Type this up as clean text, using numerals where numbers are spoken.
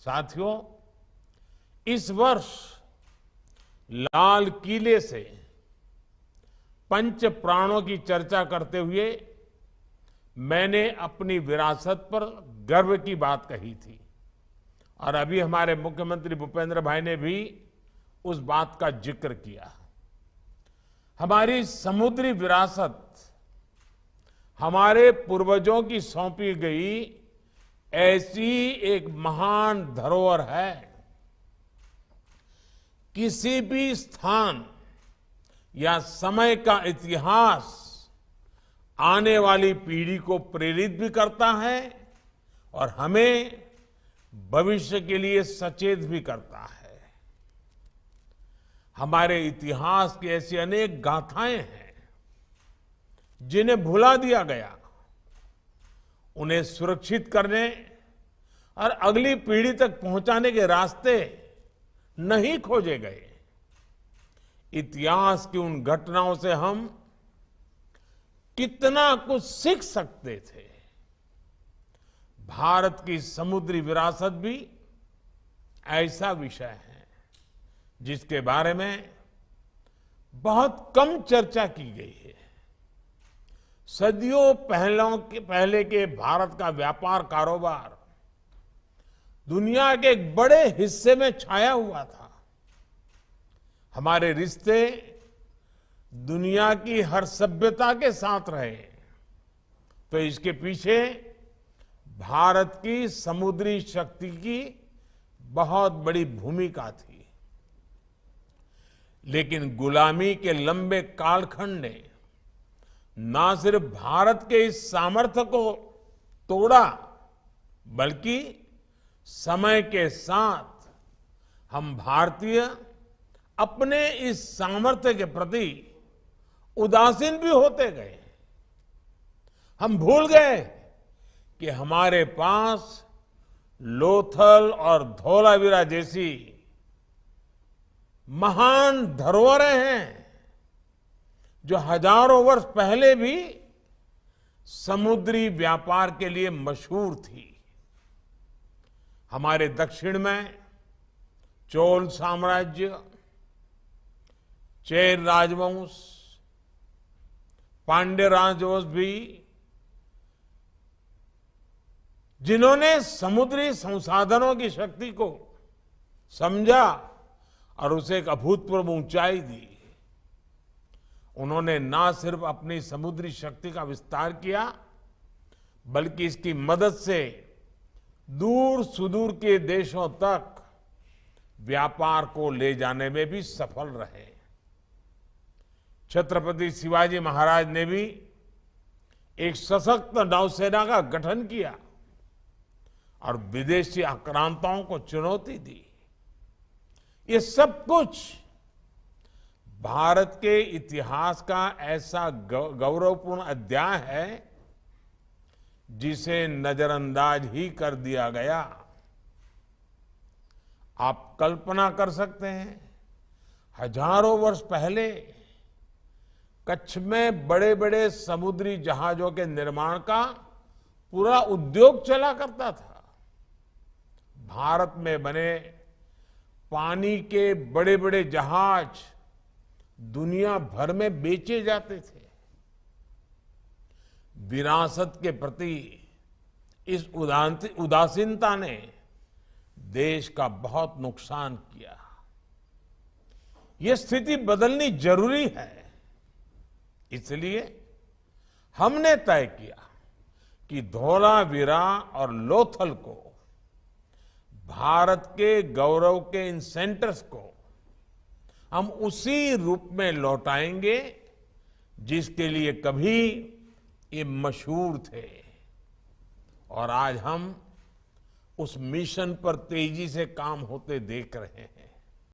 साथियों, इस वर्ष लाल किले से पंच प्राणों की चर्चा करते हुए मैंने अपनी विरासत पर गर्व की बात कही थी और अभी हमारे मुख्यमंत्री भूपेंद्र भाई ने भी उस बात का जिक्र किया। हमारी समुद्री विरासत हमारे पूर्वजों की सौंपी गई ऐसी एक महान धरोहर है। किसी भी स्थान या समय का इतिहास आने वाली पीढ़ी को प्रेरित भी करता है और हमें भविष्य के लिए सचेत भी करता है। हमारे इतिहास की ऐसी अनेक गाथाएं हैं जिन्हें भुला दिया गया। उन्हें सुरक्षित करने और अगली पीढ़ी तक पहुंचाने के रास्ते नहीं खोजे गए। इतिहास की उन घटनाओं से हम कितना कुछ सीख सकते थे। भारत की समुद्री विरासत भी ऐसा विषय है जिसके बारे में बहुत कम चर्चा की गई है। सदियों पहले के भारत का व्यापार कारोबार दुनिया के एक बड़े हिस्से में छाया हुआ था। हमारे रिश्ते दुनिया की हर सभ्यता के साथ रहे, तो इसके पीछे भारत की समुद्री शक्ति की बहुत बड़ी भूमिका थी। लेकिन गुलामी के लंबे कालखंड ने न सिर्फ भारत के इस सामर्थ्य को तोड़ा, बल्कि समय के साथ हम भारतीय अपने इस सामर्थ्य के प्रति उदासीन भी होते गए। हम भूल गए कि हमारे पास लोथल और धौलावीरा जैसी महान धरोहरें हैं जो हजारों वर्ष पहले भी समुद्री व्यापार के लिए मशहूर थी। हमारे दक्षिण में चोल साम्राज्य, चेर राजवंश, पांड्य राजवंश भी, जिन्होंने समुद्री संसाधनों की शक्ति को समझा और उसे एक अभूतपूर्व ऊंचाई दी। उन्होंने न सिर्फ अपनी समुद्री शक्ति का विस्तार किया, बल्कि इसकी मदद से दूर सुदूर के देशों तक व्यापार को ले जाने में भी सफल रहे। छत्रपति शिवाजी महाराज ने भी एक सशक्त नौसेना का गठन किया और विदेशी आक्रांताओं को चुनौती दी। ये सब कुछ भारत के इतिहास का ऐसा गौरवपूर्ण अध्याय है जिसे नजरअंदाज ही कर दिया गया। आप कल्पना कर सकते हैं, हजारों वर्ष पहले कच्छ में बड़े बड़े समुद्री जहाजों के निर्माण का पूरा उद्योग चला करता था। भारत में बने पानी के बड़े बड़े जहाज दुनिया भर में बेचे जाते थे। विरासत के प्रति इस उदासीनता ने देश का बहुत नुकसान किया। यह स्थिति बदलनी जरूरी है। इसलिए हमने तय किया कि धौलावीरा और लोथल को, भारत के गौरव के इन सेंटर्स को हम उसी रूप में लौटाएंगे जिसके लिए कभी ये मशहूर थे। और आज हम उस मिशन पर तेजी से काम होते देख रहे हैं।